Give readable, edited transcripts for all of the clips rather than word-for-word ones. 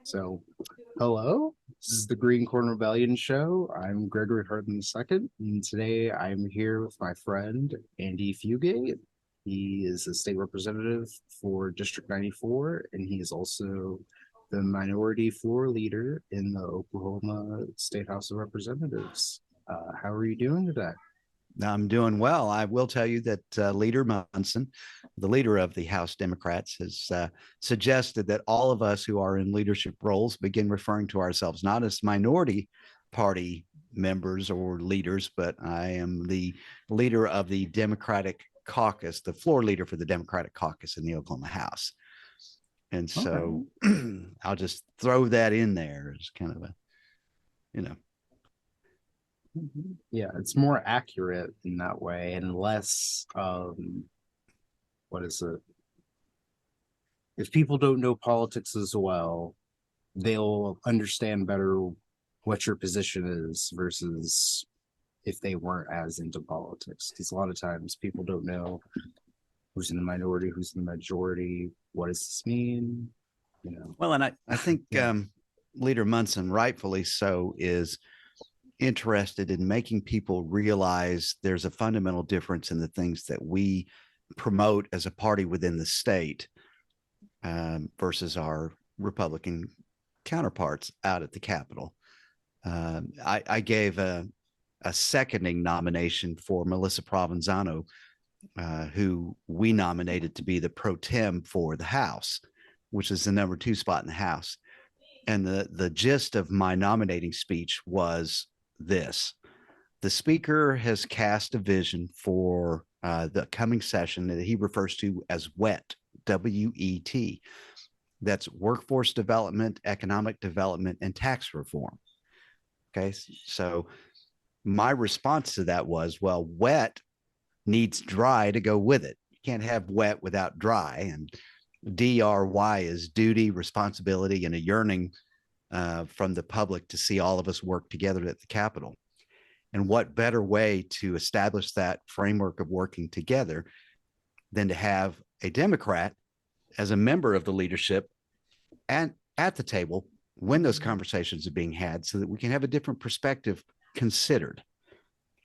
So, hello, this is the Green Corn Rebellion show. I'm Gregory Harden II, and today I'm here with my friend Andy Fugate. He is a state representative for District 94, and he is also the minority floor leader in the Oklahoma State House of Representatives. How are you doing today? I'm doing well. I will tell you that Leader Munson, the leader of the House Democrats, has suggested that all of us who are in leadership roles begin referring to ourselves not as minority party members or leaders, but I am the leader of the Democratic caucus, the floor leader for the Democratic caucus in the Oklahoma House. And so I'll just throw that in there as kind of a, you know, Yeah, it's more accurate in that way and less, what is it? If people don't know politics as well, they'll understand better what your position is versus if they weren't as into politics. Because a lot of times people don't know who's in the minority, who's in the majority, what does this mean? Well, and I think Yeah. Leader Munson, rightfully so, is interested in making people realize there's a fundamental difference in the things that we promote as a party within the state versus our Republican counterparts out at the Capitol. I gave a seconding nomination for Melissa Provenzano, who we nominated to be the pro tem for the House, which is the number 2 spot in the House. And the gist of my nominating speech was this: the speaker has cast a vision for the coming session that he refers to as WET, W-E-T. That's workforce development, economic development, and tax reform. Okay, so my response to that was, well, wet needs dry to go with it. You can't have wet without dry. And DRY is duty, responsibility, and a yearning from the public to see all of us work together at the Capitol. And what better way to establish that framework of working together than to have a Democrat as a member of the leadership and at the table when those conversations are being had, so that we can have a different perspective considered.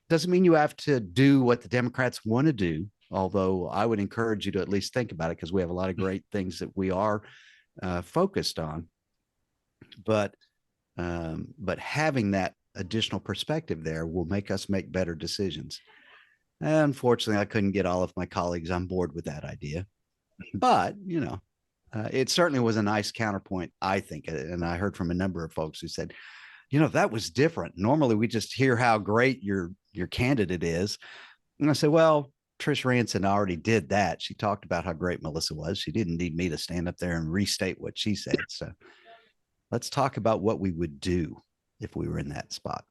Doesn't mean you have to do what the Democrats want to do, although I would encourage you to at least think about it, because we have a lot of great things that we are focused on. But having that additional perspective there will make us make better decisions. Unfortunately, I couldn't get all of my colleagues on board with that idea, but it certainly was a nice counterpoint, I think. And I heard from a number of folks who said, that was different. Normally, we just hear how great your candidate is. And I said, well, Trish Ranson already did that. She talked about how great Melissa was. She didn't need me to stand up there and restate what she said. So let's talk about what we would do if we were in that spot.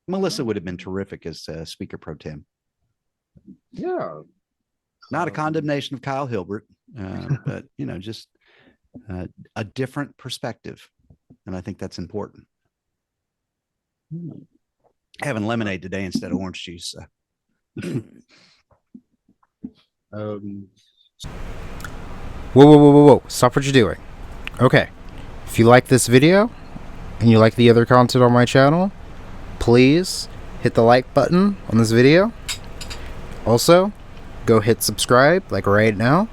Melissa would have been terrific as Speaker Pro Tem. Yeah. Not a condemnation of Kyle Hilbert, but, just a different perspective. And I think that's important. Having lemonade today instead of orange juice. Whoa, whoa, whoa, whoa, whoa. Stop what you're doing. Okay. If you like this video and you like the other content on my channel, please hit the like button on this video. Also, go hit subscribe like right now.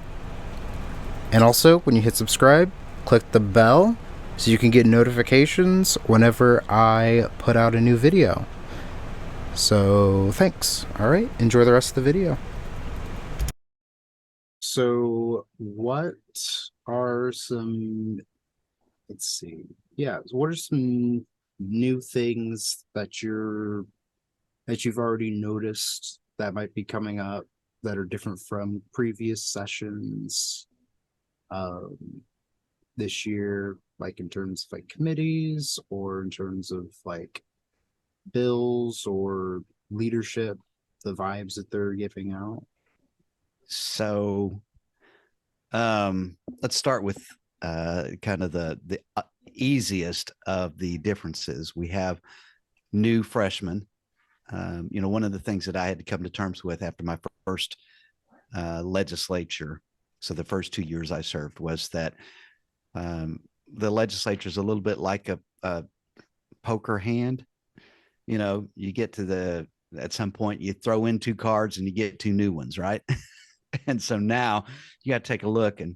And also, when you hit subscribe, click the bell so you can get notifications whenever I put out a new video. So, thanks. All right, enjoy the rest of the video. So what are some, let's see. Yeah, so what are some new things that you've already noticed that might be coming up that are different from previous sessions this year, like in terms of like committees or in terms of like bills or leadership, the vibes that they're giving out? So let's start with kind of the easiest of the differences. We have new freshmen. One of the things that I had to come to terms with after my first legislature, so the first 2 years I served, was that The legislature is a little bit like a poker hand. You know, you get to at some point you throw in 2 cards and you get 2 new ones, right? And so now you got to take a look, and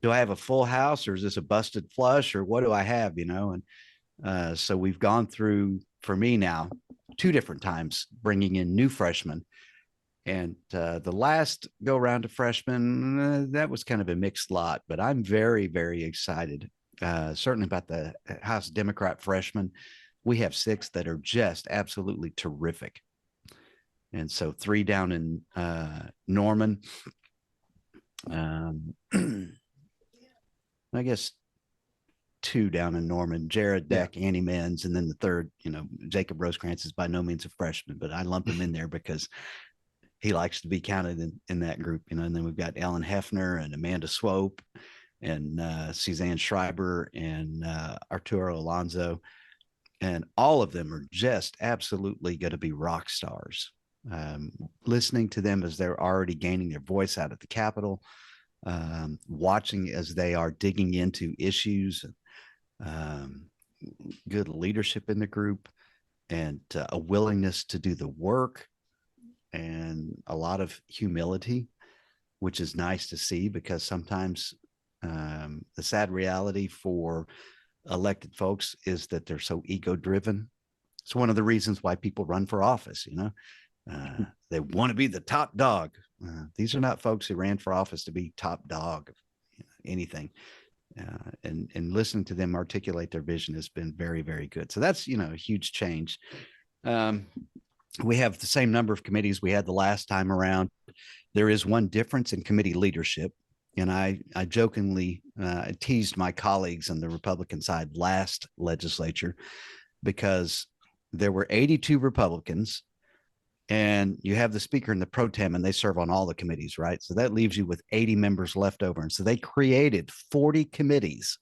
do I have a full house, or is this a busted flush, or what do I have, you know? And so we've gone through, for me now, 2 different times bringing in new freshmen. And the last go round of freshmen, that was kind of a mixed lot, but I'm very, very excited, certainly about the House Democrat freshmen. We have 6 that are just absolutely terrific. And so 3 down in Norman. I guess 2 down in Norman, Jared Deck, Annie Menz, and then the third, you know, Jacob Rosecrans is by no means a freshman, but I lump him in there because he likes to be counted in that group, you know. And then we've got Ellen Hefner and Amanda Swope and Suzanne Schreiber and Arturo Alonso. And all of them are just absolutely going to be rock stars. Listening to them as they're already gaining their voice out at the Capitol, watching as they are digging into issues, good leadership in the group, and a willingness to do the work, and a lot of humility, which is nice to see, because sometimes the sad reality for elected folks is that they're so ego driven. It's one of the reasons why people run for office, you know. They want to be the top dog. These are not folks who ran for office to be top dog of anything. And listening to them articulate their vision has been very, very good. So that's, you know, a huge change. We have the same number of committees we had the last time around. There is one difference in committee leadership. And I jokingly teased my colleagues on the Republican side last legislature, because there were 82 Republicans, and you have the speaker and the pro tem, and they serve on all the committees, right? So that leaves you with 80 members left over. And so they created 40 committees.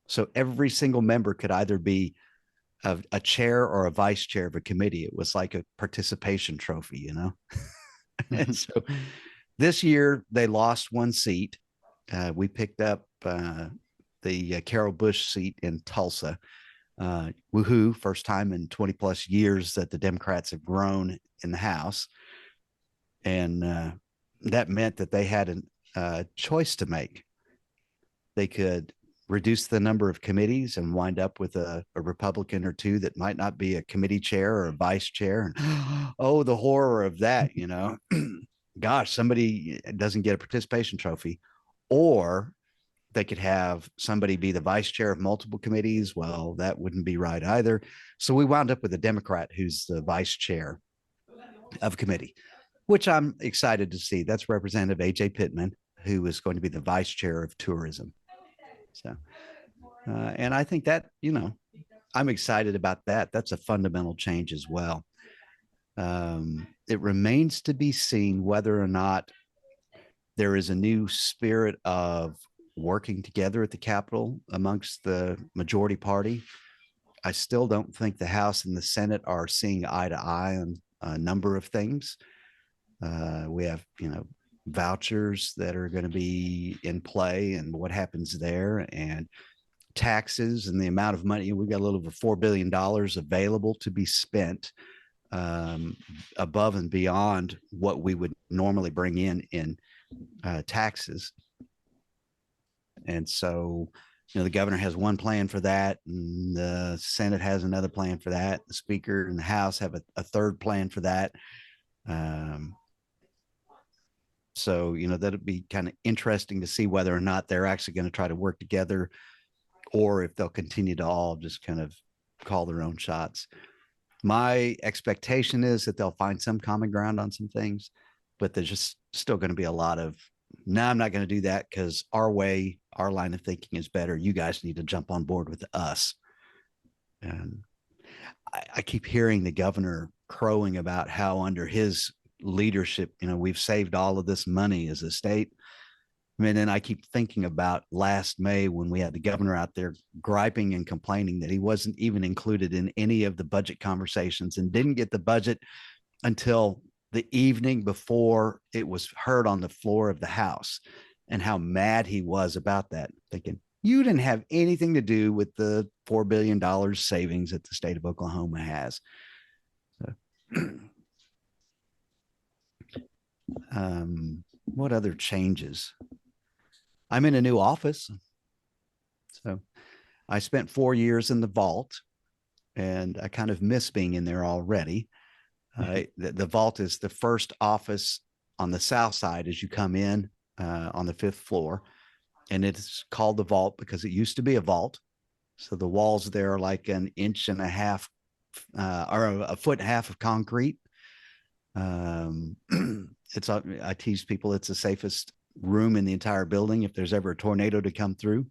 So every single member could either be a chair or a vice chair of a committee. It was like a participation trophy, you know? And so this year they lost 1 seat. We picked up the Carol Bush seat in Tulsa. Woohoo, first time in 20 plus years that the Democrats have grown in the House. And that meant that they had a choice to make. They could reduce the number of committees and wind up with a Republican or 2 that might not be a committee chair or a vice chair. And oh, the horror of that, you know. Gosh, somebody doesn't get a participation trophy. Or they could have somebody be the vice chair of multiple committees. Well, that wouldn't be right either. So we wound up with a Democrat who's the vice chair of committee, which I'm excited to see. That's Representative AJ Pittman, who is going to be the vice chair of tourism. So, and I think that, you know, I'm excited about that. That's a fundamental change as well. It remains to be seen whether or not there is a new spirit of working together at the Capitol amongst the majority party. I still don't think the House and the Senate are seeing eye to eye on a number of things. We have, you know, vouchers that are going to be in play and what happens there, and taxes and the amount of money. We've got a little over $4 billion available to be spent above and beyond what we would normally bring in taxes. And so, you know, the governor has one plan for that, and the Senate has another plan for that. The Speaker and the House have a third plan for that. So, you know, that'd be kind of interesting to see whether or not they're actually going to try to work together, or if they'll continue to all just kind of call their own shots. My expectation is that they'll find some common ground on some things, but there's just still going to be a lot of, no, I'm not going to do that because our way, our line of thinking is better. You guys need to jump on board with us. And I keep hearing the governor crowing about how under his leadership, you know, we've saved all of this money as a state. I mean, and I keep thinking about last May when we had the governor out there griping and complaining that he wasn't even included in any of the budget conversations and didn't get the budget until the evening before it was heard on the floor of the House, and how mad he was about that. Thinking, You didn't have anything to do with the $4 billion savings that the state of Oklahoma has. So, what other changes? I'm in a new office. So I spent 4 years in the vault, and I kind of miss being in there already. The vault is the first office on the south side as you come in on the 5th floor. And it's called the vault because it used to be a vault. So the walls there are like an inch and a half or a foot and a half of concrete. I tease people, it's the safest room in the entire building if there's ever a tornado to come through.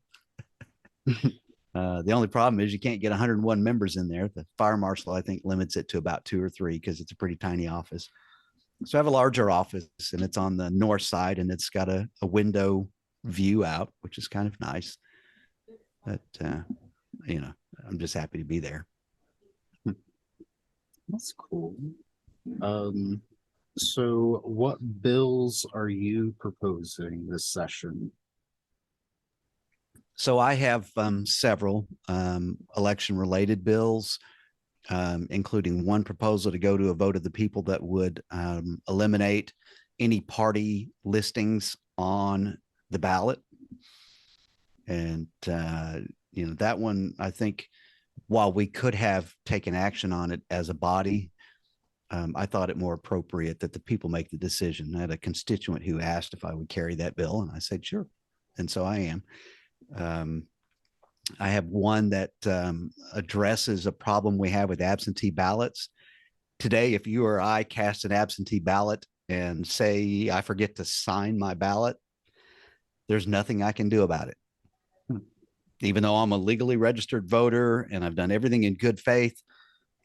The only problem is you can't get 101 members in there. The fire marshal, I think, limits it to about 2 or 3 because it's a pretty tiny office. So I have a larger office, and it's on the north side, and it's got a window view out, which is kind of nice. But, I'm just happy to be there. That's cool. So what bills are you proposing this session? So I have several election related bills, including one proposal to go to a vote of the people that would eliminate any party listings on the ballot. And, that one, I think, while we could have taken action on it as a body, I thought it more appropriate that the people make the decision. I had a constituent who asked if I would carry that bill, and I said, sure. And so I am. I have one that addresses a problem we have with absentee ballots. Today, if you or I cast an absentee ballot and say, I forget to sign my ballot, there's nothing I can do about it. Even though I'm a legally registered voter and I've done everything in good faith,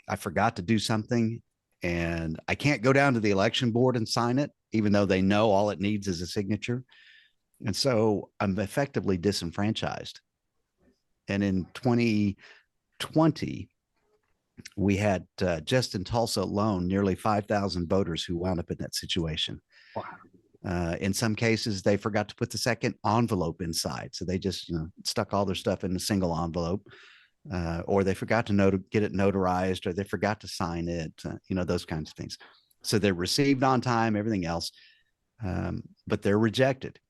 I forgot to do something and I can't go down to the election board and sign it, even though they know all it needs is a signature. And so I'm effectively disenfranchised. And in 2020, we had just in Tulsa alone, nearly 5,000 voters who wound up in that situation. Wow. In some cases, they forgot to put the second envelope inside. So they just stuck all their stuff in a single envelope, or they forgot to get it notarized, or they forgot to sign it, those kinds of things. So they're received on time, everything else, but they're rejected.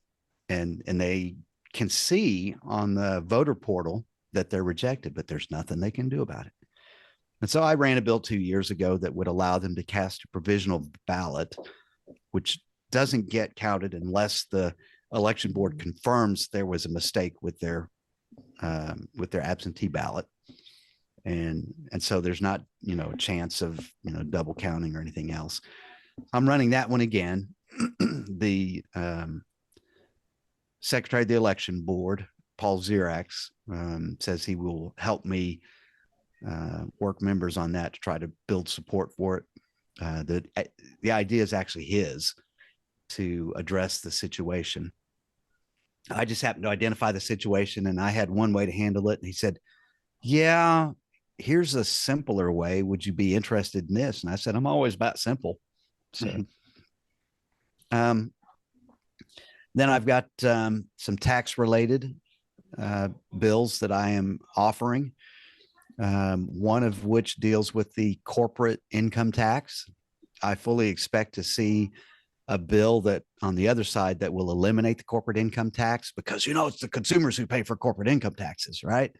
And they can see on the voter portal that they're rejected, but there's nothing they can do about it. And so I ran a bill 2 years ago that would allow them to cast a provisional ballot, which doesn't get counted unless the election board confirms there was a mistake with their absentee ballot. And so there's not, a chance of, double counting or anything else. I'm running that one again. The Secretary of the Election Board, Paul Xerax, says he will help me work members on that to try to build support for it. The idea is actually his to address the situation. I just happened to identify the situation, and I had one way to handle it. And he said, yeah, here's a simpler way. Would you be interested in this? And I said, I'm always about simple. So, then I've got some tax related bills that I am offering. One of which deals with the corporate income tax. I fully expect to see a bill that on the other side that will eliminate the corporate income tax, because it's the consumers who pay for corporate income taxes, right?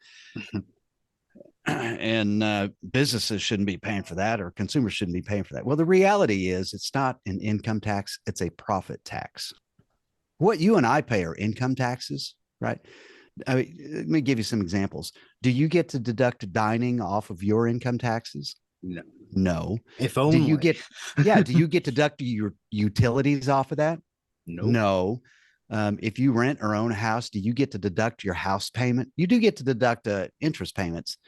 And businesses shouldn't be paying for that, or consumers shouldn't be paying for that. Well, the reality is it's not an income tax, it's a profit tax. What you and I pay are income taxes, right? I mean, let me give you some examples. Do you get to deduct dining off of your income taxes? No. If only. Do you get to deduct your utilities off of that? No. If you rent or own a house, do you get to deduct your house payment? You do get to deduct interest payments,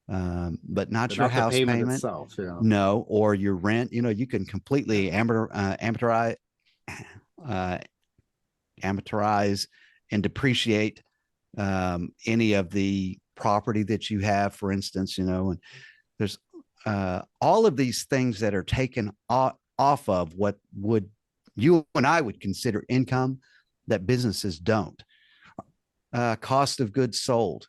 but not your house payment itself. Yeah. No, or your rent. You can completely amortize and depreciate any of the property that you have, for instance, and there's all of these things that are taken off of what would you and I would consider income that businesses don't. cost of goods sold,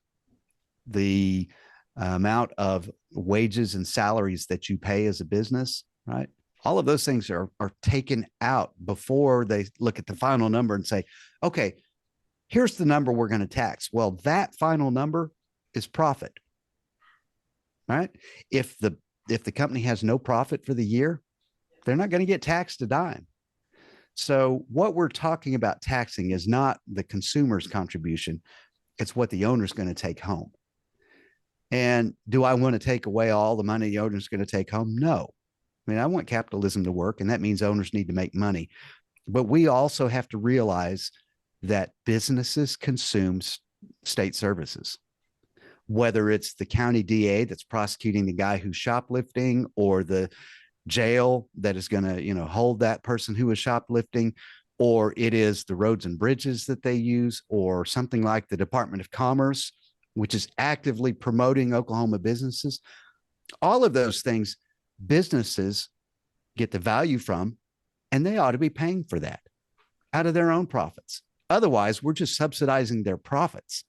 the amount of wages and salaries that you pay as a business, right? All of those things are taken out before they look at the final number and say, okay, here's the number we're going to tax. Well, that final number is profit, right? If the company has no profit for the year, they're not going to get taxed a dime. So what we're talking about taxing is not the consumer's contribution. It's what the owner's going to take home. And do I want to take away all the money the owner's going to take home? No. I mean, I want capitalism to work, and that means owners need to make money. But we also have to realize that businesses consume state services, whether it's the county DA that's prosecuting the guy who's shoplifting, or the jail that is going to, hold that person who is shoplifting, or it is the roads and bridges that they use, or something like the Department of Commerce, which is actively promoting Oklahoma businesses. All of those things, businesses get the value from, and they ought to be paying for that out of their own profits. Otherwise, we're just subsidizing their profits.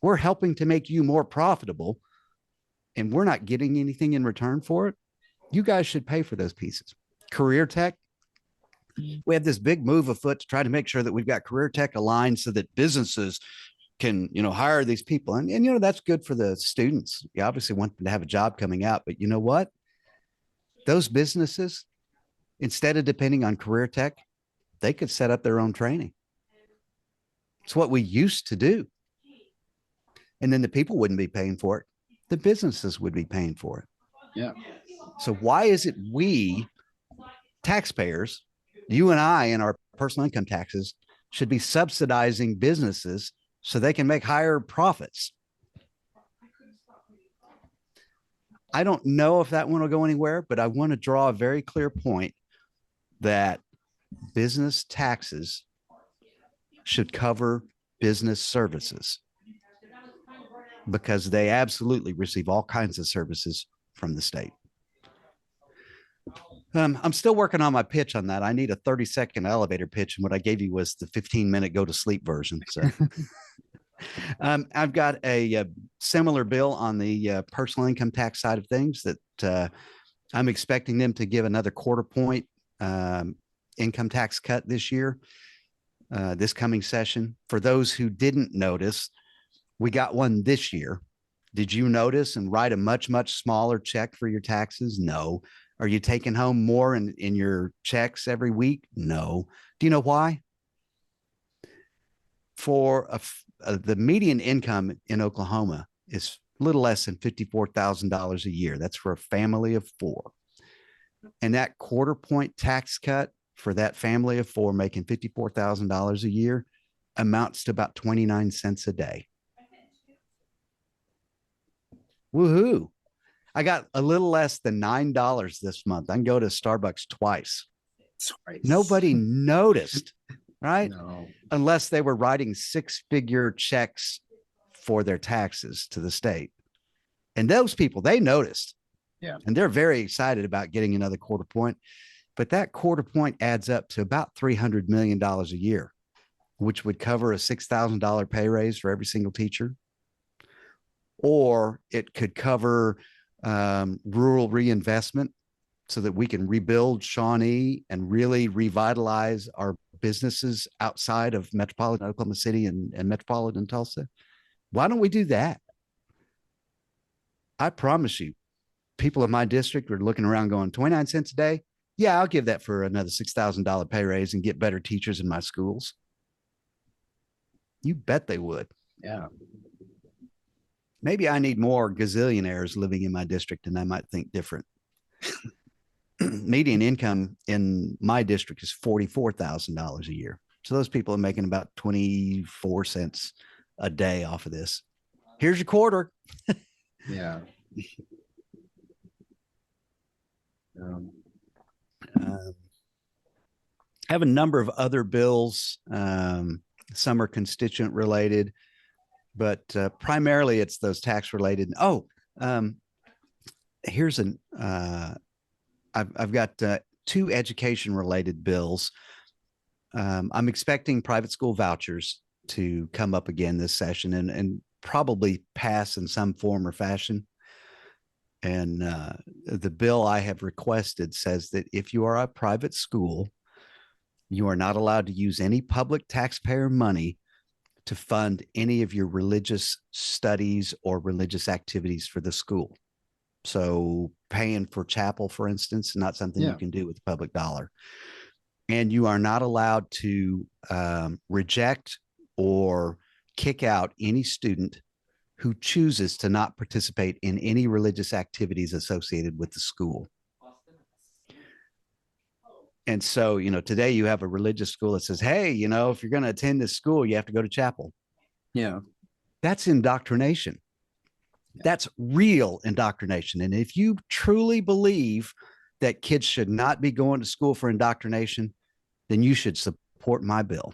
We're helping to make you more profitable, and we're not getting anything in return for it. You guys should pay for those pieces. Career Tech, we have this big move afoot to try to make sure that we've got Career Tech aligned so that businesses can, hire these people. And that's good for the students. You obviously want them to have a job coming out, but you know what? Those businesses, instead of depending on Career Tech, they could set up their own training. It's what we used to do. And then the people wouldn't be paying for it. The businesses would be paying for it. Yeah. So why is it we taxpayers, you and I, in our personal income taxes, should be subsidizing businesses so they can make higher profits? I don't know if that one will go anywhere, but I want to draw a very clear point that business taxes should cover business services, because they absolutely receive all kinds of services from the state. I'm still working on my pitch on that. I need a 30-second elevator pitch, and what I gave you was the 15-minute go to sleep version. So I've got a similar bill on the personal income tax side of things that I'm expecting them to give another 1/4 point income tax cut this year, this coming session. For those who didn't notice, we got one this year. Did you notice and write a much, much smaller check for your taxes? No. Are you taking home more in your checks every week? No. Do you know why? For the median income in Oklahoma is a little less than $54,000 a year. That's for a family of 4. And that 1/4 point tax cut for that family of 4 making $54,000 a year amounts to about 29 cents a day. Woohoo. I got a little less than $9 this month. I can go to Starbucks twice. Nobody noticed, right? No. Unless they were writing 6-figure checks for their taxes to the state. And those people, they noticed. Yeah. And they're very excited about getting another 1/4 point. But that 1/4 point adds up to about $300 million a year, which would cover a $6,000 pay raise for every single teacher. Or it could cover rural reinvestment so that we can rebuild Shawnee and really revitalize our businesses outside of metropolitan Oklahoma City and metropolitan Tulsa. Why don't we do that? I promise you, people in my district are looking around going, 29 cents a day? Yeah, I'll give that for another $6,000 pay raise and get better teachers in my schools. You bet they would. Yeah. Maybe I need more gazillionaires living in my district, and I might think different. Median income in my district is $44,000 a year. So those people are making about 24 cents a day off of this. Here's your 1/4. Yeah. I have a number of other bills. Some are constituent related, but primarily it's those tax related. Oh, here's an, I've got 2 education related bills. I'm expecting private school vouchers to come up again this session and probably pass in some form or fashion. And the bill I have requested says that if you are a private school, you are not allowed to use any public taxpayer money to fund any of your religious studies or religious activities for the school. So paying for chapel, for instance, not something you can do with the public dollar. And you are not allowed to reject or kick out any student who chooses to not participate in any religious activities associated with the school. And so, you know, today you have a religious school that says, hey, you know, if you're going to attend this school, you have to go to chapel. Yeah. That's indoctrination. That's real indoctrination. And if you truly believe that kids should not be going to school for indoctrination, then you should support my bill.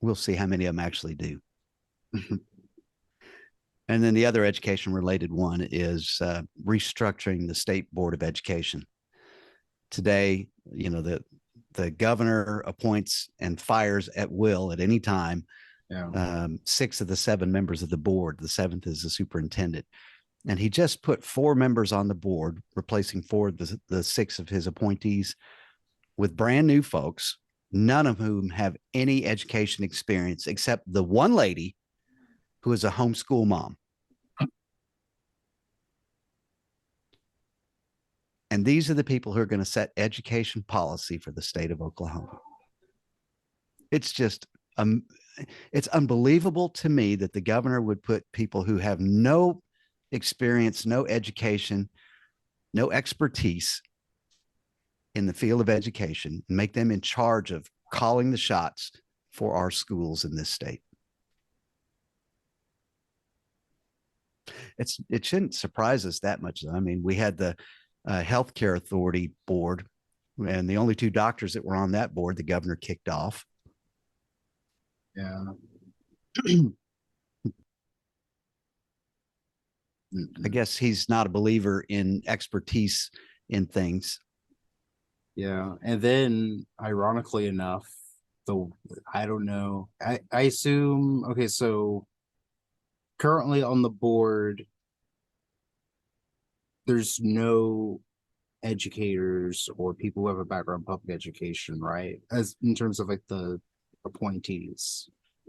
We'll see how many of them actually do. And then the other education related one is restructuring the State Board of Education. Today, you know, the governor appoints and fires at will at any time 6 of the 7 members of the board. The 7th is the superintendent. And he just put 4 members on the board, replacing 4 of the 6 of his appointees with brand new folks, none of whom have any education experience except the one lady who is a homeschool mom. And these are the people who are going to set education policy for the state of Oklahoma. It's just, it's unbelievable to me that the governor would put people who have no experience, no education, no expertise in the field of education and make them in charge of calling the shots for our schools in this state. It shouldn't surprise us that much. I mean, we had the Healthcare Authority board, and the only 2 doctors that were on that board, the governor kicked off. Yeah. I guess he's not a believer in expertise in things. Yeah. And then, ironically enough, I don't know. I assume, okay, so currently on the board, there's no educators or people who have a background in public education, right? As in terms of like the appointees.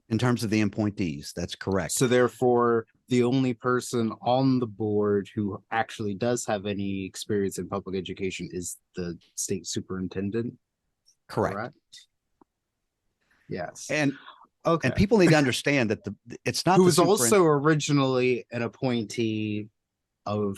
In terms of the appointees, that's correct. So therefore, the only person on the board who actually does have any experience in public education is the state superintendent. Correct. Yes. And okay. And people need to understand that it's not who was also originally an appointee of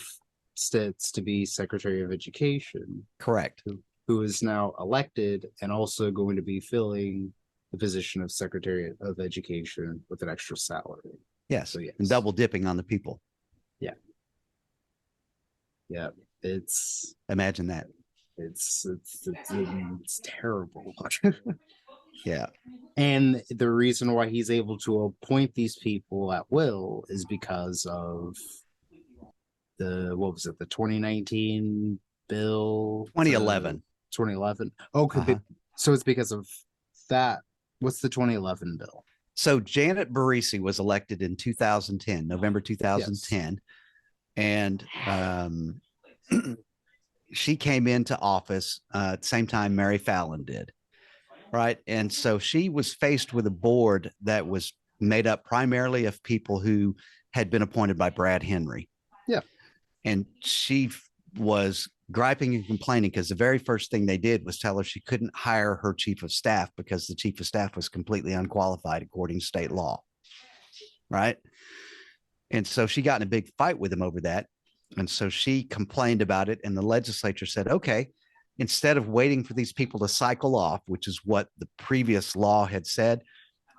Stitz to be Secretary of Education. Correct. Who is now elected and also going to be filling the position of Secretary of Education with an extra salary. Yes. So, yes. And double dipping on the people. Yeah. Yeah. It's imagine that. It's terrible. Yeah. And the reason why he's able to appoint these people at will is because of the 2019 bill? 2011. 2011. Okay. So it's because of that. What's the 2011 bill? So Janet Barisi was elected in 2010, November 2010. Yes. And she came into office at the same time Mary Fallin did. Right. And so she was faced with a board that was made up primarily of people who had been appointed by Brad Henry. Yeah. And she was griping and complaining because the very first thing they did was tell her she couldn't hire her chief of staff because the chief of staff was completely unqualified according to state law. Right. And so she got in a big fight with him over that. And so she complained about it. And the legislature said, okay, instead of waiting for these people to cycle off, which is what the previous law had said,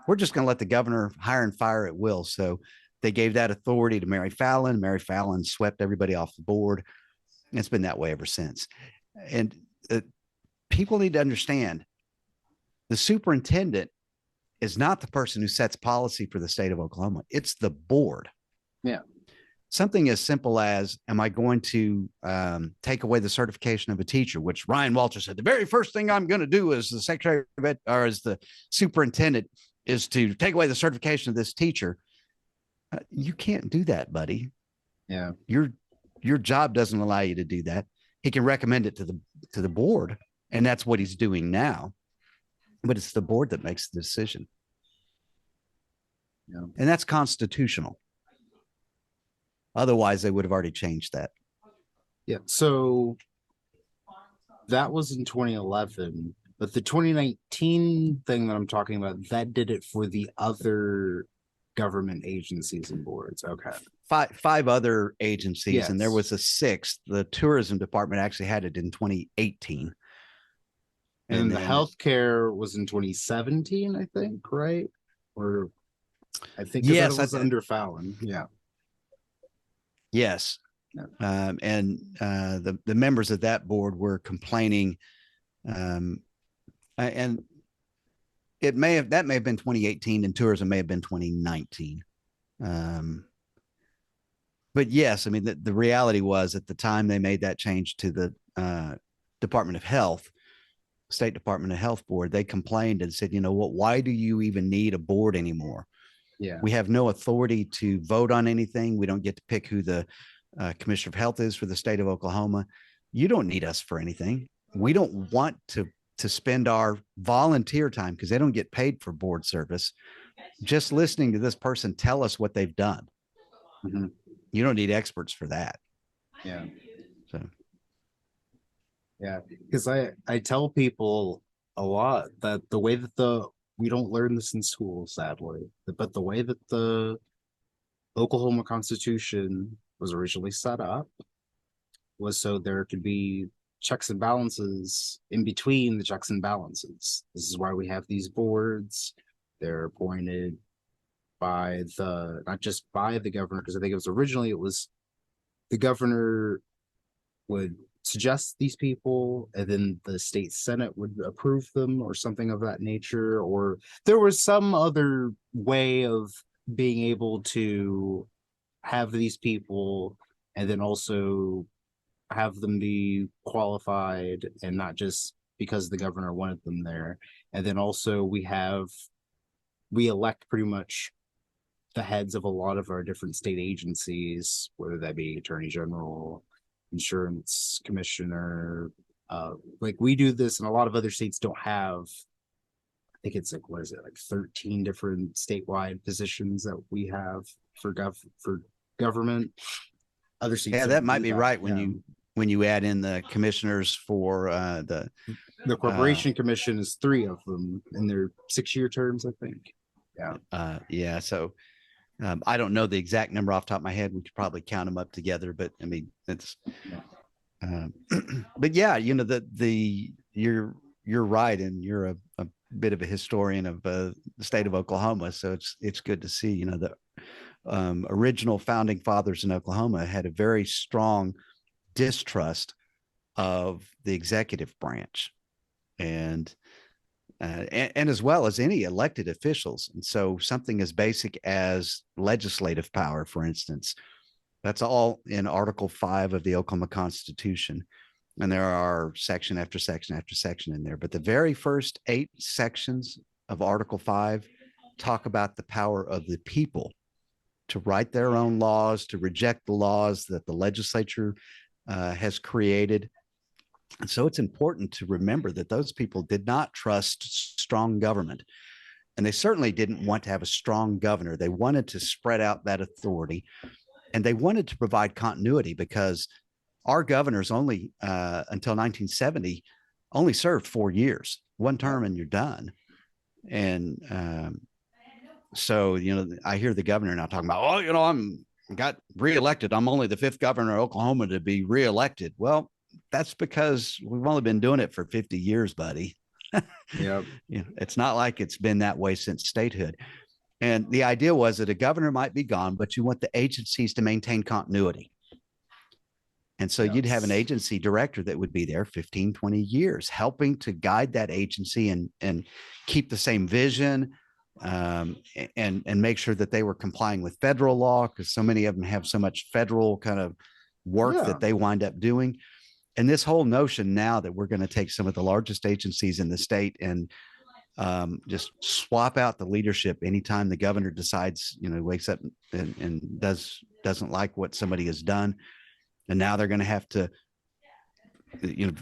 we're just going to let the governor hire and fire at will. So they gave that authority to Mary Fallin. Mary Fallin swept everybody off the board. And it's been that way ever since. And people need to understand the superintendent is not the person who sets policy for the state of Oklahoma. It's the board. Yeah. Something as simple as, am I going to take away the certification of a teacher, which Ryan Walter said, the very first thing I'm going to do as the secretary of it, or as the superintendent is to take away the certification of this teacher. You can't do that, buddy. Yeah. Your job doesn't allow you to do that. He can recommend it to the board, and that's what he's doing now. But it's the board that makes the decision. Yeah. And that's constitutional. Otherwise, they would have already changed that. Yeah. So that was in 2011, but the 2019 thing that I'm talking about, that did it for the other government agencies and boards. Okay. Five other agencies, Yes. and there was a sixth. The tourism department actually had it in 2018. And the then healthcare was in 2017, I think, right? Or I think yes, that was under Fallon. Yeah. Yes. Yeah. The members of that board were complaining, and that may have been 2018, and tourism may have been 2019. But yes, I mean, the reality was at the time they made that change to the Department of Health, State Department of Health board, they complained and said, you know what, why do you even need a board anymore? Yeah. We have no authority to vote on anything. We don't get to pick who the Commissioner of Health is for the state of Oklahoma. You don't need us for anything. We don't want to spend our volunteer time, because they don't get paid for board service, just listening to this person tell us what they've done. Mm-hmm. You don't need experts for that. Yeah. So. Yeah, because I tell people a lot that the way that we don't learn this in school, sadly, but the way that the Oklahoma Constitution was originally set up was so there could be checks and balances in between the checks and balances. This is why we have these boards. They're appointed by not just by the governor, because I think it was the governor would suggest these people, and then the state senate would approve them or something of that nature, or there was some other way of being able to have these people and then also have them be qualified, and not just because the governor wanted them there. And then also we elect pretty much the heads of a lot of our different state agencies, whether that be attorney general, insurance commissioner. Like we do this, and a lot of other states don't have. I think it's like, what is it, like 13 different statewide positions that we have for government. Other states, yeah, that might be right when you add in the commissioners for the corporation commission is 3 of them, and they're 6-year terms, I think. Yeah. So I don't know the exact number off the top of my head. We could probably count them up together, but I mean, it's, but yeah, you know, you're right. And you're a bit of a historian of the state of Oklahoma. So it's good to see, you know, the original founding fathers in Oklahoma had a very strong distrust of the executive branch, and as well as any elected officials. And so something as basic as legislative power, for instance, that's all in Article 5 of the Oklahoma Constitution. And there are section after section after section in there. But the very first 8 sections of Article 5 talk about the power of the people to write their own laws, to reject the laws that the legislature has created. And so it's important to remember that those people did not trust strong government, and they certainly didn't want to have a strong governor. They wanted to spread out that authority, and they wanted to provide continuity, because our governors only until 1970 only served 4 years, 1 term, and you're done. And so, you know, I hear the governor now talking about, oh, you know, I'm got reelected. I'm only the 5th governor of Oklahoma to be reelected. Well, that's because we've only been doing it for 50 years, buddy. Yeah. You know, it's not like it's been that way since statehood. And the idea was that a governor might be gone, but you want the agencies to maintain continuity. And so you'd have an agency director that would be there 15, 20 years, helping to guide that agency and keep the same vision, and make sure that they were complying with federal law, because so many of them have so much federal kind of work that they wind up doing. And this whole notion now that we're going to take some of the largest agencies in the state and Just swap out the leadership anytime the governor decides, wakes up and doesn't like what somebody has done. And now they're going to have to,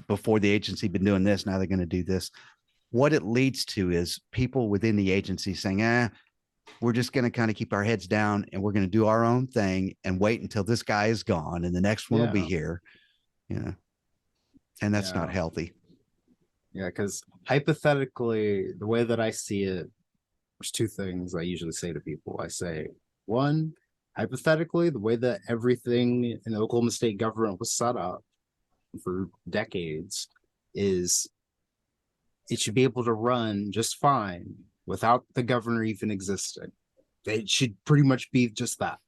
before the agency been doing this, now they're going to do this. What it leads to is people within the agency saying, we're just going to kind of keep our heads down and we're going to do our own thing and wait until this guy is gone and the next one will be here. And that's not healthy. Yeah, because hypothetically, the way that I see it, there's two things I usually say to people. I say, one, hypothetically, the way that everything in the Oklahoma state government was set up for decades is it should be able to run just fine without the governor even existing. It should pretty much be just that.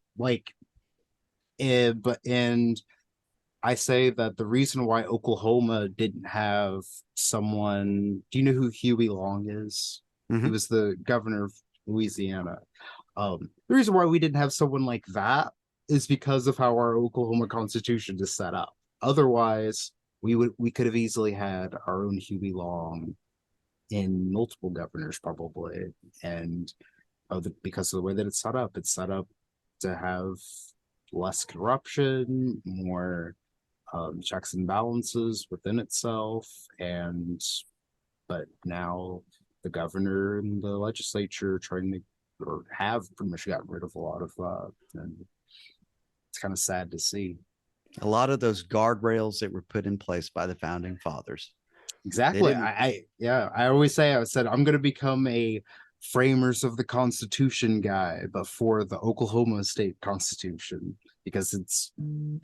And I say that the reason why Oklahoma didn't have someone, do you know who Huey Long is? Mm-hmm. He was the governor of Louisiana. The reason why we didn't have someone like that is because of how our Oklahoma Constitution is set up. Otherwise, we could have easily had our own Huey Long in multiple governors probably, and because of the way that it's set up to have less corruption, more checks and balances within itself. But now the governor and the legislature have pretty much gotten rid of a lot of that, and it's kind of sad to see. A lot of those guardrails that were put in place by the founding fathers. Exactly. I always say, I said, I'm going to become a framers of the Constitution guy, but for the Oklahoma State Constitution, because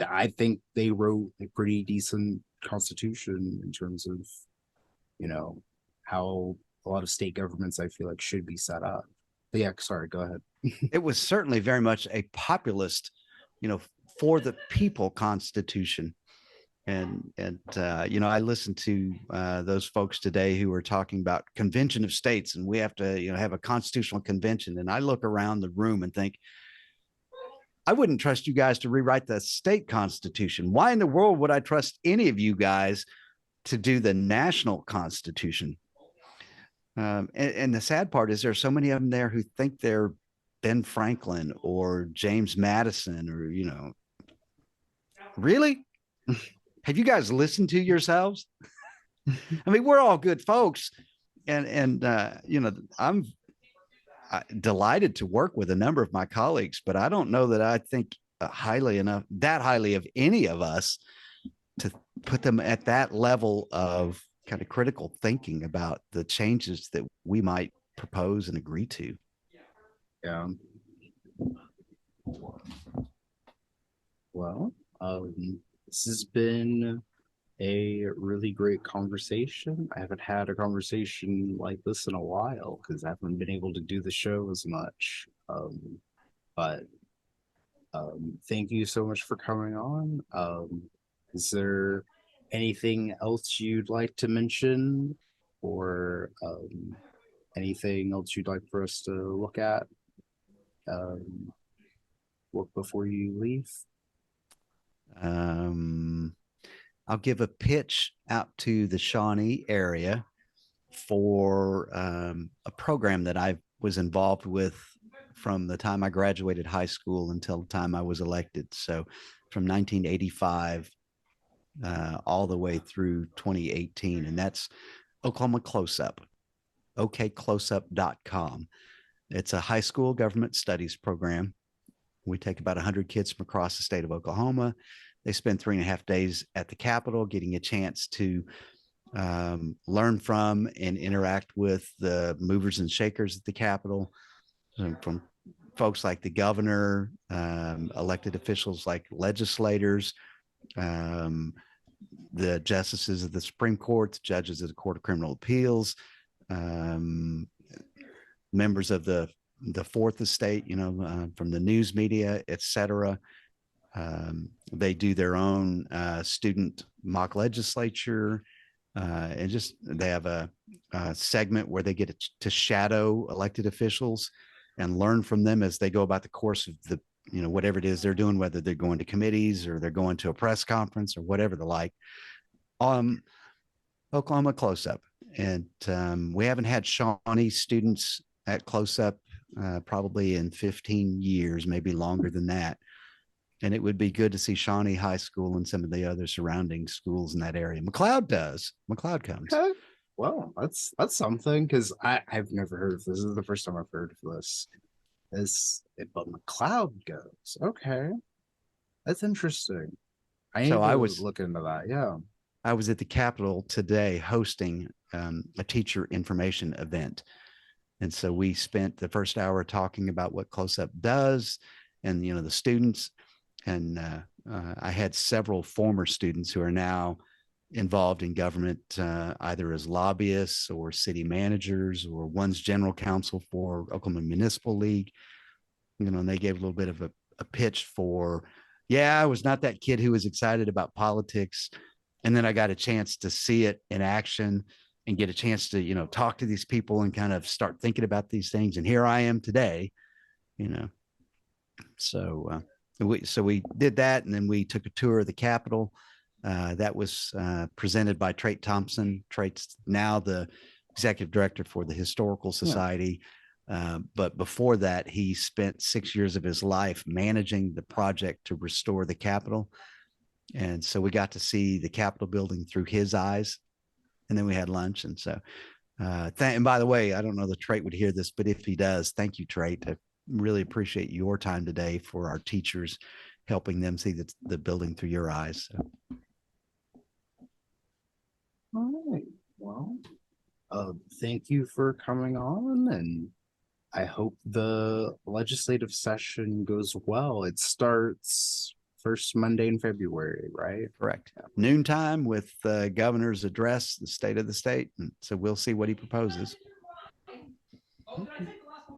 I think they wrote a pretty decent Constitution in terms of, how a lot of state governments, I feel like, should be set up. But yeah, sorry, go ahead. It was certainly very much a populist, for the people Constitution. And I listened to those folks today who were talking about convention of states, and we have to, have a constitutional convention. And I look around the room and think, I wouldn't trust you guys to rewrite the state constitution. Why in the world would I trust any of you guys to do the national constitution? And the sad part is there's so many of them there who think they're Ben Franklin or James Madison or, really? Have you guys listened to yourselves? I mean, we're all good folks. And I'm delighted to work with a number of my colleagues, but I don't know that I think that highly of any of us to put them at that level of kind of critical thinking about the changes that we might propose and agree to. Yeah. Well, this has been a really great conversation. I haven't had a conversation like this in a while because I haven't been able to do the show as much. But thank you so much for coming on. Is there anything else you'd like to mention, or anything else you'd like for us to look at before you leave? I'll give a pitch out to the Shawnee area for a program that I was involved with from the time I graduated high school until the time I was elected. So from 1985 all the way through 2018. And that's Oklahoma Close-Up, okcloseup.com. It's a high school government studies program. We take about 100 kids from across the state of Oklahoma. They spend 3.5 days at the Capitol getting a chance to learn from and interact with the movers and shakers at the Capitol, from folks like the governor, elected officials like legislators, the justices of the Supreme Court, the judges of the Court of Criminal Appeals, members of the Fourth Estate, from the news media, etc. They do their own student mock legislature, and they have a segment where they get to shadow elected officials and learn from them as they go about the course of the, whatever it is they're doing, whether they're going to committees or they're going to a press conference or whatever the like. Oklahoma Close-Up. And we haven't had Shawnee students at Close Up probably in 15 years, maybe longer than that. And it would be good to see Shawnee High School and some of the other surrounding schools in that area. McLeod does. McLeod comes. Okay. Well, that's something, because I've never heard of this. This is the first time I've heard of this. But McLeod goes. Okay. That's interesting. I need So I to was look into that. Yeah. I was at the Capitol today hosting a teacher information event. And so we spent the first hour talking about what Close Up does and, the students. And I had several former students who are now involved in government, either as lobbyists or city managers, or one's general counsel for Oklahoma Municipal League. And they gave a little bit of a pitch for, yeah, I was not that kid who was excited about politics. And then I got a chance to see it in action and get a chance to, talk to these people and kind of start thinking about these things. And here I am today, So we did that, and then we took a tour of the Capitol. That was presented by Trait Thompson. Trait's now the executive director for the Historical Society. But before that, he spent 6 years of his life managing the project to restore the Capitol. And so we got to see the Capitol building through his eyes. And then we had lunch. And so, and by the way, I don't know that Trait would hear this, but if he does, thank you, Trait. I really appreciate your time today for our teachers, helping them see the building through your eyes. So. All right. Well, thank you for coming on, and I hope the legislative session goes well. It starts first Monday in February, right? Correct. Noontime with the governor's address, the state of the state. And so we'll see what he proposes. Okay.